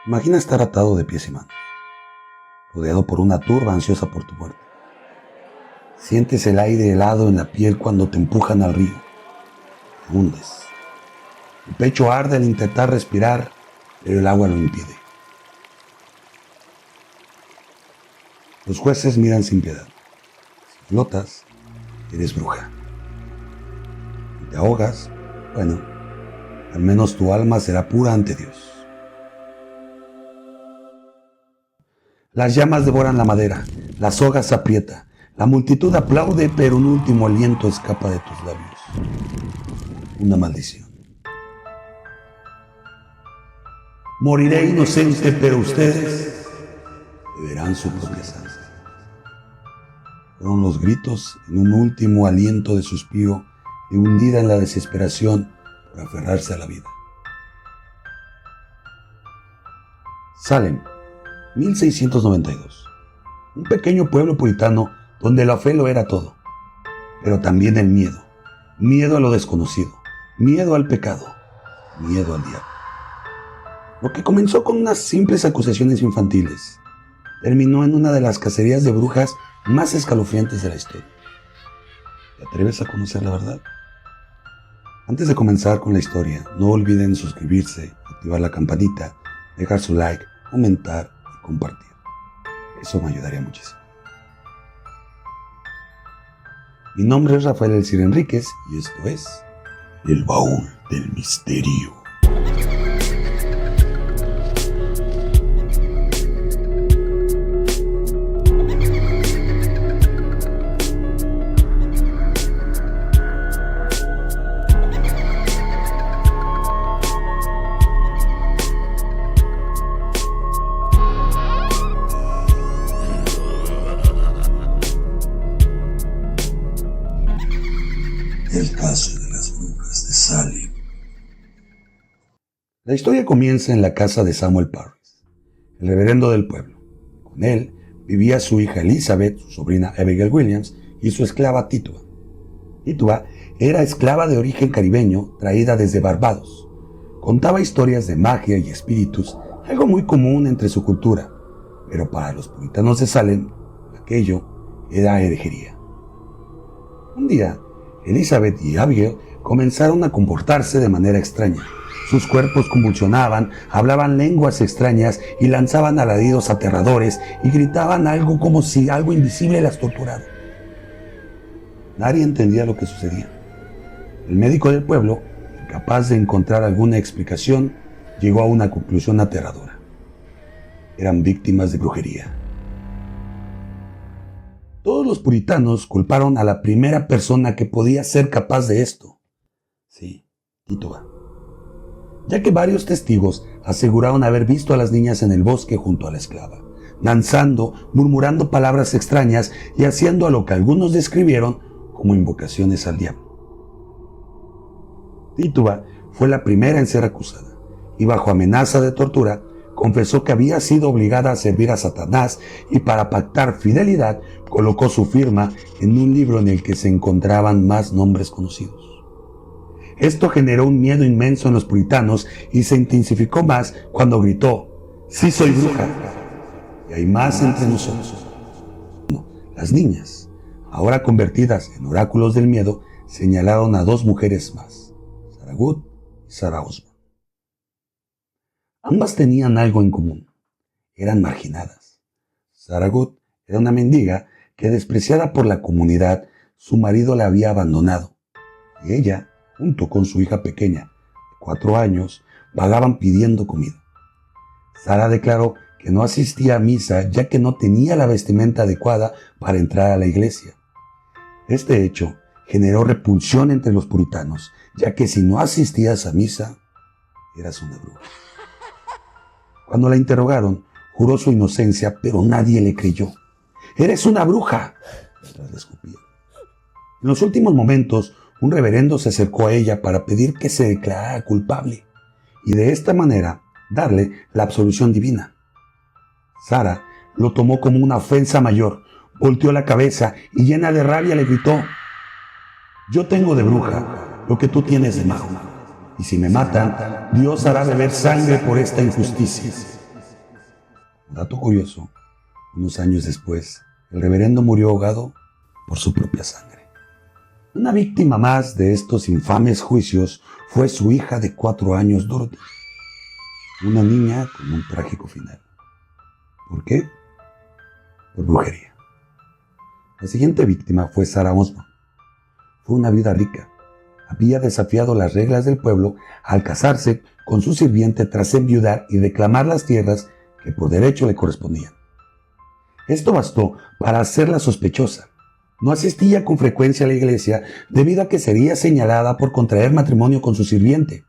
Imagina estar atado de pies y manos, rodeado por una turba ansiosa por tu muerte. Sientes el aire helado en la piel cuando te empujan al río. Te hundes. El pecho arde al intentar respirar, pero el agua lo impide. Los jueces miran sin piedad. Si flotas, eres bruja. Si te ahogas, bueno, al menos tu alma será pura ante Dios. Las llamas devoran la madera, la soga se aprieta, la multitud aplaude, pero un último aliento escapa de tus labios. Una maldición. Moriré inocente, pero ustedes beberán su propia sangre. Fueron los gritos en un último aliento de suspiro y hundida en la desesperación por aferrarse a la vida. Salem, 1692. Un pequeño pueblo puritano donde la fe lo era todo, pero también el miedo. Miedo a lo desconocido, miedo al pecado, miedo al diablo. Lo que comenzó con unas simples acusaciones infantiles terminó en una de las cacerías de brujas más escalofriantes de la historia. ¿Te atreves a conocer la verdad? Antes de comenzar con la historia, no olviden suscribirse, activar la campanita, dejar su like, comentar y compartir. Eso me ayudaría muchísimo. Mi nombre es Rafael Elcir Enríquez y esto es El Baúl del Misterio. El caso de las brujas de Salem. La historia comienza en la casa de Samuel Parris, el reverendo del pueblo. Con él vivía su hija Elizabeth, su sobrina Abigail Williams y su esclava Tituba. Tituba era esclava de origen caribeño traída desde Barbados. Contaba historias de magia y espíritus, algo muy común entre su cultura, pero para los puritanos de Salem, aquello era herejería. Un día, Elizabeth y Abigail comenzaron a comportarse de manera extraña. Sus cuerpos convulsionaban, hablaban lenguas extrañas y lanzaban alaridos aterradores y gritaban algo como si algo invisible las torturara. Nadie entendía lo que sucedía. El médico del pueblo, incapaz de encontrar alguna explicación, llegó a una conclusión aterradora. Eran víctimas de brujería. Todos los puritanos culparon a la primera persona que podía ser capaz de esto. Sí, Tituba. Ya que varios testigos aseguraron haber visto a las niñas en el bosque junto a la esclava, danzando, murmurando palabras extrañas y haciendo a lo que algunos describieron como invocaciones al diablo. Tituba fue la primera en ser acusada y bajo amenaza de tortura confesó que había sido obligada a servir a Satanás y para pactar fidelidad colocó su firma en un libro en el que se encontraban más nombres conocidos. Esto generó un miedo inmenso en los puritanos y se intensificó más cuando gritó: "Sí soy bruja, y hay más entre nosotros". Las niñas, ahora convertidas en oráculos del miedo, señalaron a dos mujeres más, Sarah Good y Sarah Osborne. Ambas tenían algo en común. Eran marginadas. Sarah Good era una mendiga que, despreciada por la comunidad, su marido la había abandonado. Y ella, junto con su hija pequeña, de 4 años, vagaban pidiendo comida. Sarah declaró que no asistía a misa ya que no tenía la vestimenta adecuada para entrar a la iglesia. Este hecho generó repulsión entre los puritanos, ya que si no asistías a misa, eras una bruja. Cuando la interrogaron, juró su inocencia, pero nadie le creyó. «¡Eres una bruja!», mientras le escupía. En los últimos momentos, un reverendo se acercó a ella para pedir que se declarara culpable y de esta manera darle la absolución divina. Sarah lo tomó como una ofensa mayor, volteó la cabeza y llena de rabia le gritó: «Yo tengo de bruja lo que tú tienes de mago. Y si me matan, Dios hará beber sangre por esta injusticia. Dato curioso, unos años después, el reverendo murió ahogado por su propia sangre. Una víctima más de estos infames juicios fue su hija de 4 años, Dorothy, una niña con un trágico final. ¿Por qué? Por brujería. La siguiente víctima fue Sarah Osborne. Fue una viuda rica. Había desafiado las reglas del pueblo al casarse con su sirviente tras enviudar y reclamar las tierras que por derecho le correspondían. Esto bastó para hacerla sospechosa. No asistía con frecuencia a la iglesia debido a que sería señalada por contraer matrimonio con su sirviente,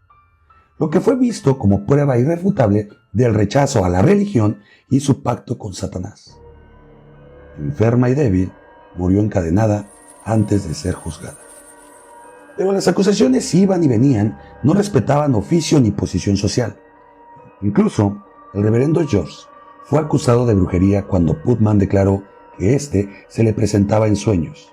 lo que fue visto como prueba irrefutable del rechazo a la religión y su pacto con Satanás. Enferma y débil, murió encadenada antes de ser juzgada. Pero las acusaciones iban y venían, no respetaban oficio ni posición social. Incluso, el reverendo George fue acusado de brujería cuando Putman declaró que éste se le presentaba en sueños.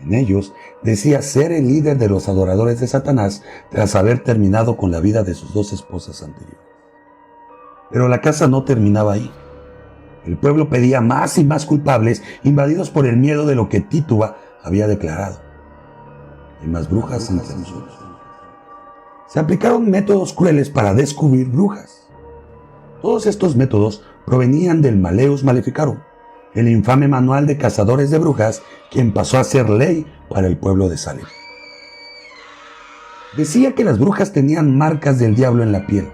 En ellos decía ser el líder de los adoradores de Satanás tras haber terminado con la vida de sus 2 esposas anteriores. Pero la casa no terminaba ahí. El pueblo pedía más y más culpables, invadidos por el miedo de lo que Tituba había declarado. Hay más brujas entre nosotros. Se aplicaron métodos crueles para descubrir brujas. Todos estos métodos provenían del Malleus Maleficarum, el infame manual de cazadores de brujas, quien pasó a ser ley para el pueblo de Salem. Decía que las brujas tenían marcas del diablo en la piel.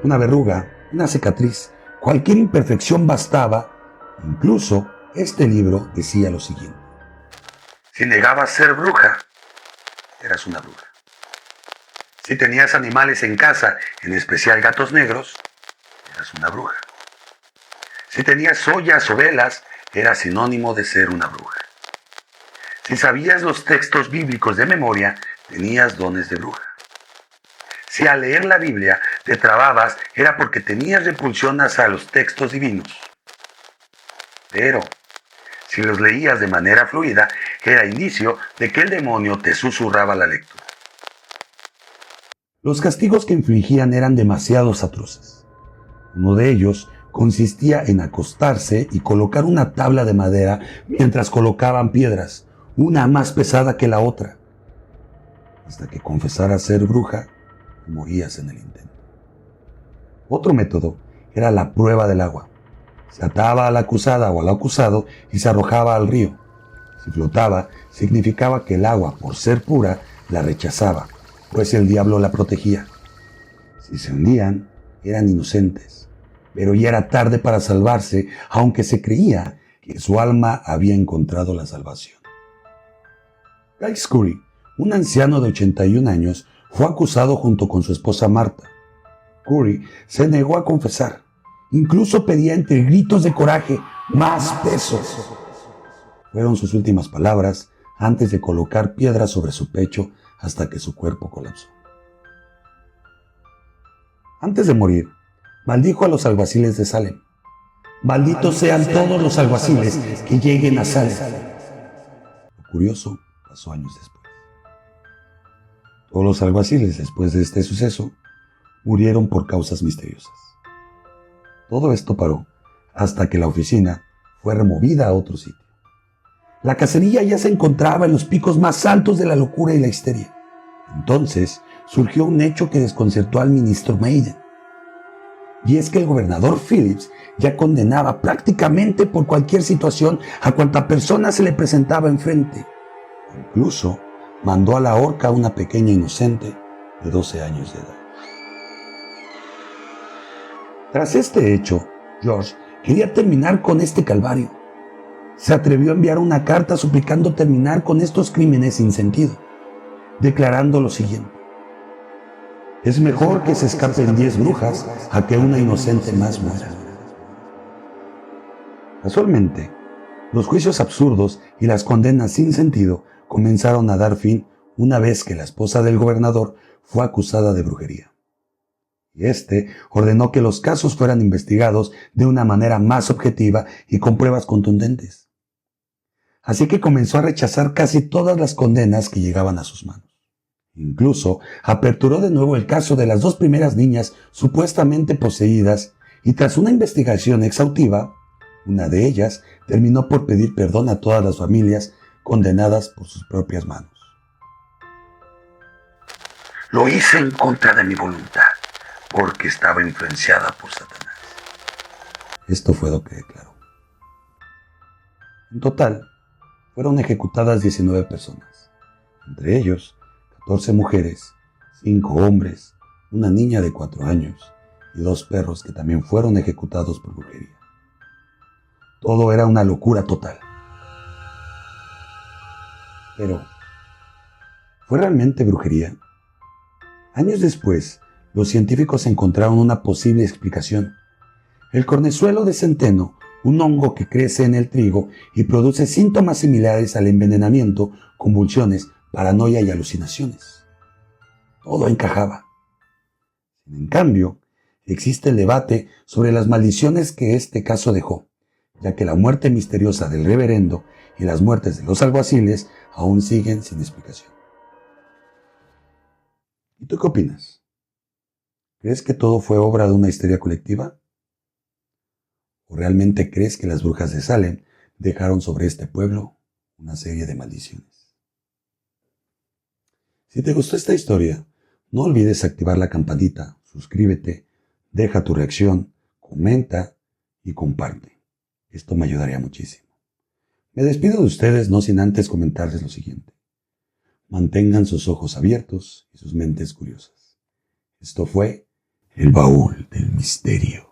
Una verruga, una cicatriz, cualquier imperfección bastaba. Incluso este libro decía lo siguiente: si negabas ser bruja, eras una bruja. Si tenías animales en casa, en especial gatos negros, eras una bruja. Si tenías ollas o velas, era sinónimo de ser una bruja. Si sabías los textos bíblicos de memoria, tenías dones de bruja. Si al leer la Biblia te trababas, era porque tenías repulsión hacia los textos divinos. Pero, si los leías de manera fluida, era indicio de que el demonio te susurraba la lectura. Los castigos que infligían eran demasiado atroces. Uno de ellos consistía en acostarse y colocar una tabla de madera mientras colocaban piedras, una más pesada que la otra. Hasta que confesaras ser bruja, morías en el intento. Otro método era la prueba del agua. Se ataba a la acusada o al acusado y se arrojaba al río. Si flotaba, significaba que el agua, por ser pura, la rechazaba, pues el diablo la protegía. Si se hundían, eran inocentes, pero ya era tarde para salvarse, aunque se creía que su alma había encontrado la salvación. Guy Scurry, un anciano de 81 años, fue acusado junto con su esposa Marta. Curry se negó a confesar. Incluso pedía entre gritos de coraje más pesos. Fueron sus últimas palabras antes de colocar piedras sobre su pecho hasta que su cuerpo colapsó. Antes de morir, maldijo a los alguaciles de Salem. Malditos sean todos los alguaciles que lleguen a Salem. Lo curioso pasó años después. Todos los alguaciles, después de este suceso, murieron por causas misteriosas. Todo esto paró hasta que la oficina fue removida a otro sitio. La cacería ya se encontraba en los picos más altos de la locura y la histeria. Entonces surgió un hecho que desconcertó al ministro Maiden. Y es que el gobernador Phillips ya condenaba prácticamente por cualquier situación a cuanta persona se le presentaba enfrente. Incluso mandó a la horca a una pequeña inocente de 12 años de edad. Tras este hecho, George quería terminar con este calvario. Se atrevió a enviar una carta suplicando terminar con estos crímenes sin sentido, declarando lo siguiente: es mejor que se escapen 10 brujas a que una inocente más muera. Casualmente, los juicios absurdos y las condenas sin sentido comenzaron a dar fin una vez que la esposa del gobernador fue acusada de brujería. Y este ordenó que los casos fueran investigados de una manera más objetiva y con pruebas contundentes. Así que comenzó a rechazar casi todas las condenas que llegaban a sus manos. Incluso aperturó de nuevo el caso de las 2 primeras niñas supuestamente poseídas y tras una investigación exhaustiva, una de ellas terminó por pedir perdón a todas las familias condenadas por sus propias manos. Lo hice en contra de mi voluntad, porque estaba influenciada por Satanás. Esto fue lo que declaró. En total, fueron ejecutadas 19 personas, entre ellos 14 mujeres, 5 hombres, una niña de 4 años y 2 perros que también fueron ejecutados por brujería. Todo era una locura total. Pero, ¿fue realmente brujería? Años después, los científicos encontraron una posible explicación. El cornezuelo de centeno, un hongo que crece en el trigo y produce síntomas similares al envenenamiento, convulsiones, paranoia y alucinaciones. Todo encajaba. En cambio, existe el debate sobre las maldiciones que este caso dejó, ya que la muerte misteriosa del reverendo y las muertes de los alguaciles aún siguen sin explicación. ¿Y tú qué opinas? ¿Crees que todo fue obra de una histeria colectiva? ¿O realmente crees que las brujas de Salem dejaron sobre este pueblo una serie de maldiciones? Si te gustó esta historia, no olvides activar la campanita, suscríbete, deja tu reacción, comenta y comparte. Esto me ayudaría muchísimo. Me despido de ustedes no sin antes comentarles lo siguiente. Mantengan sus ojos abiertos y sus mentes curiosas. Esto fue El Baúl del Misterio.